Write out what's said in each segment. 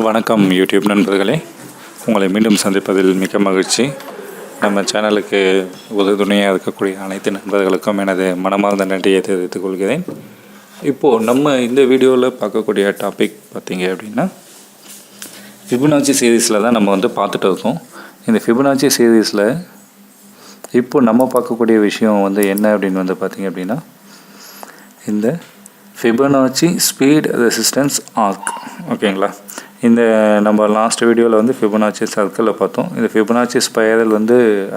வணக்கம் யூடியூப் நண்பர்களே, உங்களை மீண்டும் சந்திப்பதில் மிக்க மகிழ்ச்சி. நம்ம சேனலுக்கு உறுதுணையாக இருக்கக்கூடிய அனைத்து நண்பர்களுக்கும் எனது மனமார்ந்த நன்றியை தெரிவித்துக் கொள்கிறேன். இப்போது நம்ம இந்த வீடியோவில் பார்க்கக்கூடிய டாபிக் பார்த்திங்க அப்படின்னா, ஃபிபொனாச்சி சீரீஸில் தான் நம்ம பார்த்துட்டு இருக்கோம். இந்த ஃபிபொனாச்சி சீரீஸில் இப்போ நம்ம பார்க்கக்கூடிய விஷயம் என்ன அப்படின்னு பார்த்திங்க அப்படின்னா, இந்த ஃபிபொனாச்சி ஸ்பீட் ரெசிஸ்டன்ஸ் ஆர்க். ஓகேங்களா, இந்த நம்ம லாஸ்ட் வீடியோவில் ஃபிபொனாச்சி சர்க்கிளில் பார்த்தோம். இந்த ஃபிபொனாச்சி ஸ்பைரல்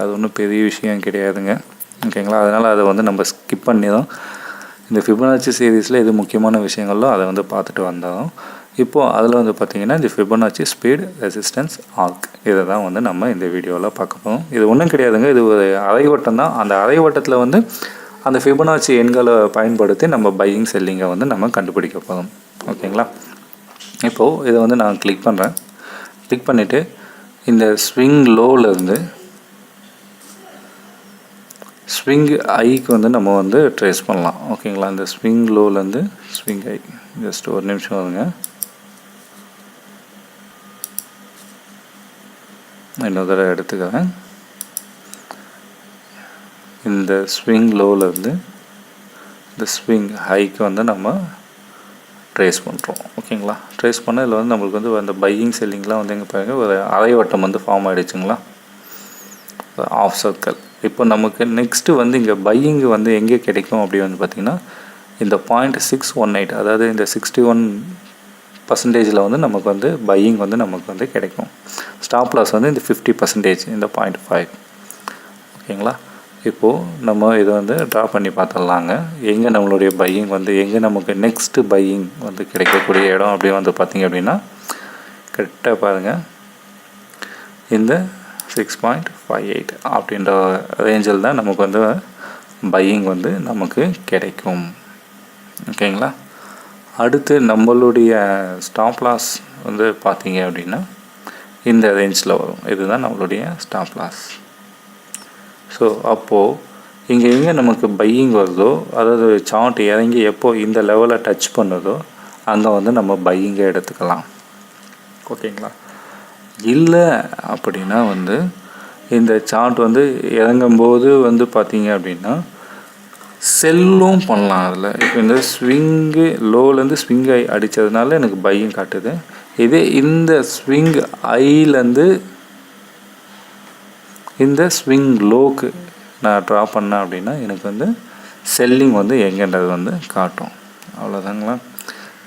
அது ஒன்றும் பெரிய விஷயம் கிடையாதுங்க. ஓகேங்களா, அதனால் அதை நம்ம ஸ்கிப் பண்ணி தான் இந்த ஃபிபொனாச்சி சீரீஸில் எது முக்கியமான விஷயங்களோ அதை பார்த்துட்டு வந்தோம். இப்போது அதில் பார்த்திங்கன்னா இந்த ஃபிபொனாச்சி ஸ்பீட் ரெசிஸ்டன்ஸ் ஆர்க் இதை தான் நம்ம இந்த வீடியோவில் பார்க்க போகிறோம். இது ஒன்றும் கிடையாதுங்க, இது ஒரு அரைவட்டம் தான். அந்த அரைவட்டத்தில் அந்த ஃபிபொனாச்சி எண்களை பயன்படுத்தி நம்ம பையிங் செல்லிங்கை நம்ம கண்டுபிடிக்க போகிறோம். ஓகேங்களா, இப்போது இதை நான் கிளிக் பண்ணுறேன். கிளிக் பண்ணிவிட்டு இந்த ஸ்விங் லோவிலேருந்து ஸ்விங் ஐக்கு நம்ம ட்ரேஸ் பண்ணலாம். ஓகேங்களா, இந்த ஸ்விங் லோவிலேருந்து ஸ்விங் ஐ ஜஸ்ட் ஒரு நிமிஷம் வருங்க. இன்னொரு தடவை எடுத்துக்கிறேன். இந்த ஸ்விங் லோவிலேருந்து இந்த ஸ்விங் ஹைக்கு நம்ம ட்ரேஸ் பண்ணுறோம். ஓகேங்களா, ட்ரேஸ் பண்ண இதில் நம்மளுக்கு அந்த பையிங் செல்லிங்லாம் எங்கே பாருங்க, ஒரு அரைவட்டம் ஃபார்ம் ஆகிடுச்சுங்களா, ஆஃப் சர்க்கிள். இப்போ நமக்கு நெக்ஸ்ட்டு இங்கே பையிங் எங்கே கிடைக்கும் அப்படி பார்த்திங்கன்னா, இந்த 0.618 அதாவது இந்த 61% நமக்கு பையிங் நமக்கு கிடைக்கும். ஸ்டாப் லாஸ் இந்த 50%, இந்த 0.5. ஓகேங்களா, இப்போது நம்ம இதை ட்ரா பண்ணி பார்த்துடலாங்க. எங்கே நம்மளுடைய பையிங் எங்கே நமக்கு நெக்ஸ்ட்டு பையிங் கிடைக்கக்கூடிய இடம் அப்படி பார்த்திங்க அப்படின்னா, கரெக்டாக பாருங்கள், இந்த 6.58 அப்படின்ற ரேஞ்சில் தான் நமக்கு பையிங் நமக்கு கிடைக்கும். ஓகேங்களா, அடுத்து நம்மளுடைய ஸ்டாப் லாஸ் பார்த்திங்க அப்படின்னா இந்த ரேஞ்சில் வரும். இதுதான் நம்மளுடைய ஸ்டாப் லாஸ். ஸோ அப்போது இங்கே எங்கே நமக்கு பையிங் வருதோ, அதாவது சார்ட் இறங்கி எப்போது இந்த லெவலில் டச் பண்ணுதோ அங்கே நம்ம பையிங்கை எடுத்துக்கலாம். ஓகேங்களா, இல்லை அப்படின்னா இந்த சார்ட் இறங்கும்போது பார்த்திங்க அப்படின்னா செல்லும் பண்ணலாம். அதில் இப்போ இந்த ஸ்விங்கு லோலேருந்து ஸ்விங் ஐ அடித்ததுனால எனக்கு பையிங் காட்டுது. இதே இந்த ஸ்விங் ஐலேருந்து இந்த ஸ்விங் லோக்கு நான் ட்ரா பண்ணேன் அப்படின்னா எனக்கு செல்லிங் எங்கேன்றது காட்டும். அவ்வளோதாங்களா.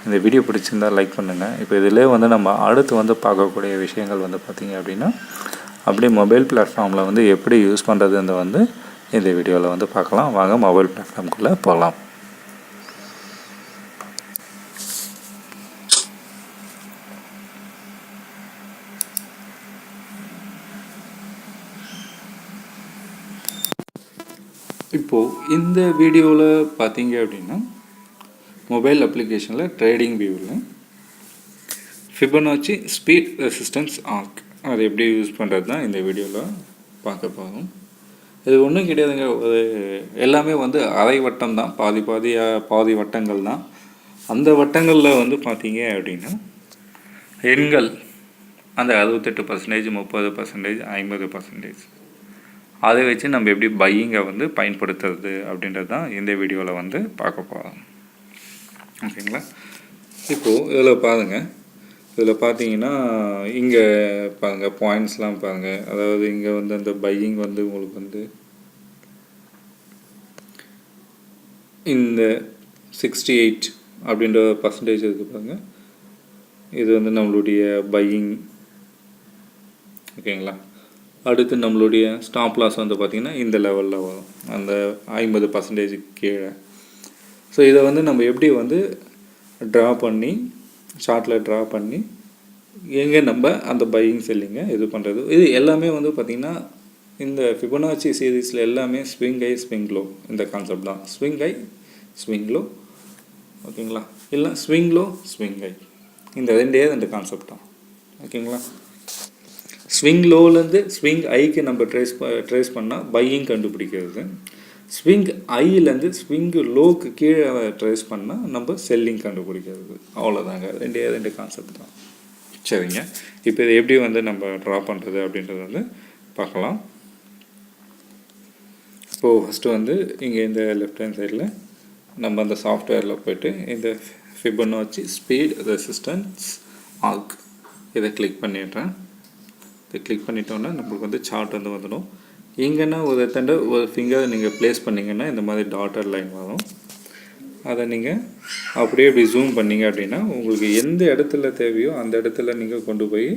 இந்த வீடியோ பிடிச்சிருந்தால் லைக் பண்ணுங்கள். இப்போ இதிலே நம்ம அடுத்து பார்க்கக்கூடிய விஷயங்கள் பார்த்திங்க அப்படின்னா, அப்படியே மொபைல் பிளாட்ஃபார்மில் எப்படி யூஸ் பண்ணுறதுன்னு இந்த வீடியோவில் பார்க்கலாம். வாங்க மொபைல் பிளாட்ஃபார்முக்குள்ளே போகலாம். இப்போது இந்த வீடியோவில் பார்த்தீங்க அப்படின்னா, மொபைல் அப்ளிகேஷனில் ட்ரேடிங் வியூவில் ஃபிபொனாச்சி ஸ்பீட் ரெசிஸ்டன்ஸ் ஆர்க் அது எப்படி யூஸ் பண்ணுறது தான் இந்த வீடியோவில் பார்க்க போகிறோம். இது ஒன்றும் கிடையாதுங்க, ஒரு எல்லாமே அரை வட்டம் தான், பாதி வட்டங்கள் தான். அந்த வட்டங்களில் பார்த்தீங்க அப்படின்னா எண்கள் அந்த 68%, 30%, 50%, அதை வச்சு நம்ம எப்படி பையிங்கை பயன்படுத்துறது அப்படின்றது தான் இந்த வீடியோவில் பார்க்க போகிறோம். ஓகேங்களா, இப்போது இதில் பாருங்கள். இதில் பார்த்தீங்கன்னா இங்கே பாருங்கள், பாயிண்ட்ஸ்லாம் பாருங்கள். அதாவது இங்கே அந்த பையிங் உங்களுக்கு இந்த 68 அப்படின்ற பர்சன்டேஜ் இருக்குது பாருங்கள். இது நம்மளுடைய பையிங். ஓகேங்களா, அடுத்து நம்மளுடைய ஸ்டாப் லாஸ் பார்த்திங்கன்னா இந்த லெவலில் வரும், அந்த 50% கீழே. ஸோ இதை நம்ம எப்படி ட்ரா பண்ணி சார்ட்டில் ட்ரா பண்ணி எங்கே நம்ம அந்த பையிங் செல்லிங்கை இது பண்ணுறது. இது எல்லாமே பார்த்திங்கன்னா இந்த ஃபிபொனாச்சி சீரீஸில் எல்லாமே ஸ்விங் ஐ ஸ்விங் லோ இந்த கான்செப்ட் தான். ஸ்விங் ஐ ஸ்விங் லோ, ஓகேங்களா, இல்லை ஸ்விங் லோ ஸ்விங் ஐ, இந்த ரெண்டு கான்செப்ட் தான். ஓகேங்களா, ஸ்விங் லோலேருந்து ஸ்விங் ஐக்கு நம்ம ட்ரேஸ் பண்ணால் பையிங் கண்டுபிடிக்கிறது. ஸ்விங் ஐலேருந்து ஸ்விங் லோக்கு கீழே ட்ரேஸ் பண்ணால் நம்ம செல்லிங் கண்டுபிடிக்கிறது. அவ்வளோதாங்க, ரெண்டு கான்செப்ட் தான். சரிங்க. இப்போ இதை எப்படி வந்து நம்ம ட்ரா பண்ணுறது அப்படின்றது வந்து பார்க்கலாம். இப்போது ஃபஸ்ட்டு வந்து இங்கே இந்த லெஃப்ட் ஹேண்ட் சைடில் நம்ம அந்த சாஃப்ட்வேரில் போய்ட்டு இந்த ஃபிபொனாச்சி ஸ்பீட் ரெசிஸ்டன்ஸ் ஆர்க் இதை கிளிக் பண்ணிடுறேன். இதை கிளிக் பண்ணிட்டோன்னா நம்மளுக்கு வந்து சார்ட் வந்து வந்துடும். இங்கேன்னா ஒரு ஃபிங்கர் நீங்கள் ப்ளேஸ் பண்ணிங்கன்னா இந்த மாதிரி டாட்டர் லைன் வரும். அதை நீங்கள் அப்படியே இப்படி ஜூம் பண்ணிங்க அப்படின்னா உங்களுக்கு எந்த இடத்துல தேவையோ அந்த இடத்துல நீங்கள் கொண்டு போய்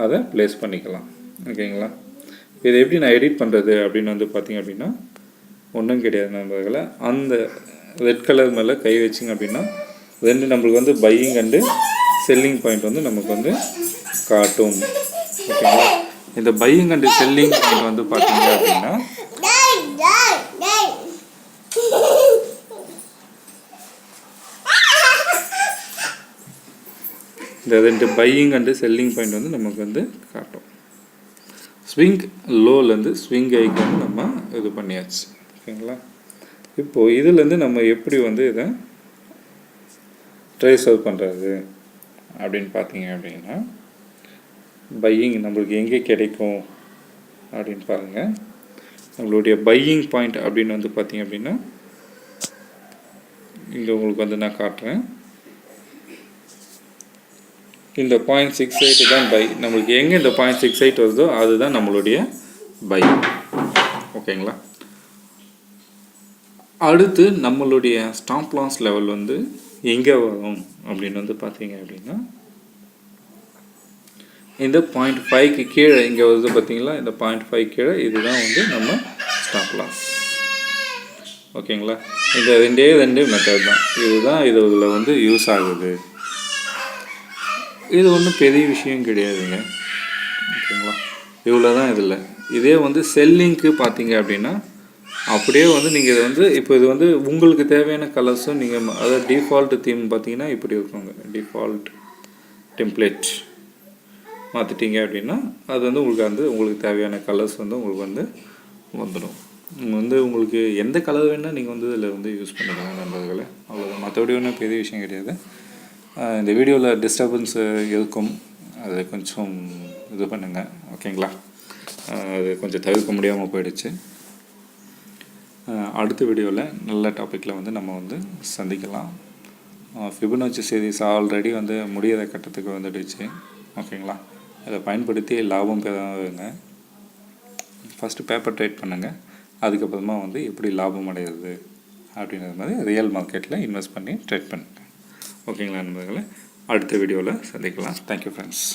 அதை ப்ளேஸ் பண்ணிக்கலாம். ஓகேங்களா? இதை எப்படி நான் எடிட் பண்ணுறது அப்படின்னு வந்து பார்த்திங்க அப்படின்னா ஒன்றும் கிடையாது நண்பர்களை. அந்த ரெட் கலர் மேலே கை வச்சிங்க அப்படின்னா நம்மளுக்கு வந்து பையிங் அண்டு செல்லிங் பாயிண்ட் வந்து நமக்கு வந்து காட்டும். ஓகேங்களா? இந்த பையிங் அண்டு செல்லிங் பாயிண்ட் வந்து பார்த்தீங்க அப்படின்னா இந்த 2 பையிங் அண்டு செல்லிங் பாயிண்ட் வந்து நமக்கு வந்து காட்டும். ஸ்விங் லோலேருந்து ஸ்விங் ஹைக்கு வந்து நம்ம இது பண்ணியாச்சு. ஓகேங்களா? இப்போது இதிலேருந்து நம்ம எப்படி வந்து இதை ட்ரேஸ் அவுட் பண்ணுறது அப்படின்னு பார்த்தீங்க அப்படின்னா பையிங் நம்மளுக்கு எங்கே கிடைக்கும் அப்படின்னு பாருங்கள். நம்மளுடைய பையிங் பாயிண்ட் அப்படின்னு வந்து பார்த்திங்க அப்படின்னா இங்கே உங்களுக்கு வந்து நான் காட்டுறேன். இந்த 0.68 தான் பை. நம்மளுக்கு எங்கே இந்த 0.68 வருதோ அதுதான் நம்மளுடைய பை. ஓகேங்களா? அடுத்து நம்மளுடைய ஸ்டாப் லாஸ் லெவல் வந்து எங்கே வரும் அப்படின்னு வந்து பார்த்தீங்க அப்படின்னா இந்த 0.5க்கு கீழே இங்கே வருது பார்த்தீங்களா? இந்த 0.5 கீழே இதுதான் வந்து நம்ம ஸ்டாப் லாஸ். ஓகேங்களா? இந்த ரெண்டு மெத்தட் தான். இதுதான் இதில் வந்து யூஸ் ஆகுது. இது ஒன்றும் பெரிய விஷயம் கிடையாதுங்க. ஓகேங்களா? இவ்வளோ தான் இதில். இதே வந்து செல்லிங்க்கு பார்த்தீங்க அப்படின்னா அப்படியே வந்து நீங்கள் இதை வந்து இப்போ இது வந்து உங்களுக்கு தேவையான கலர்ஸும் நீங்கள் அதாவது டிஃபால்ட் தீம் பார்த்தீங்கன்னா இப்படி இருக்குங்க. டிஃபால்ட் டெம்ப்ளேட் மாற்றிட்டீங்க அப்படின்னா அது வந்து உங்களுக்கு தேவையான கலர்ஸ் வந்து உங்களுக்கு வந்து வந்துடும். வந்து உங்களுக்கு எந்த கலர் வேணால் நீங்கள் வந்து இதில் வந்து யூஸ் பண்ணிக்கலாம் நண்பர்களே. அவ்வளோதான். மற்றபடி ஒன்றும் பெரிய விஷயம் கிடையாது. இந்த வீடியோவில் டிஸ்டர்பன்ஸ் இருக்கும், அதை கொஞ்சம் இது பண்ணுங்கள். ஓகேங்களா? அது கொஞ்சம் தவிர்க்க முடியாமல் போயிடுச்சு. அடுத்த வீடியோவில் நல்ல டாப்பிக்கில் வந்து நம்ம வந்து சந்திக்கலாம். ஃபிபொனாச்சி சீரிஸ் ஆல்ரெடி வந்து முடியாத கட்டத்துக்கு வந்துடுச்சு. ஓகேங்களா? அதை பயன்படுத்தி லாபம் பெறுங்க. ஃபஸ்ட்டு பேப்பர் ட்ரேட் பண்ணுங்கள். அதுக்கப்புறமா வந்து எப்படி லாபம் அடைகிறது அப்படின்றது மாதிரி ரியல் மார்க்கெட்டில் இன்வெஸ்ட் பண்ணி ட்ரேட் பண்ணுங்கள். ஓகேங்களா நண்பர்களே? அடுத்த வீடியோவில் சந்திக்கலாம். Thank you friends.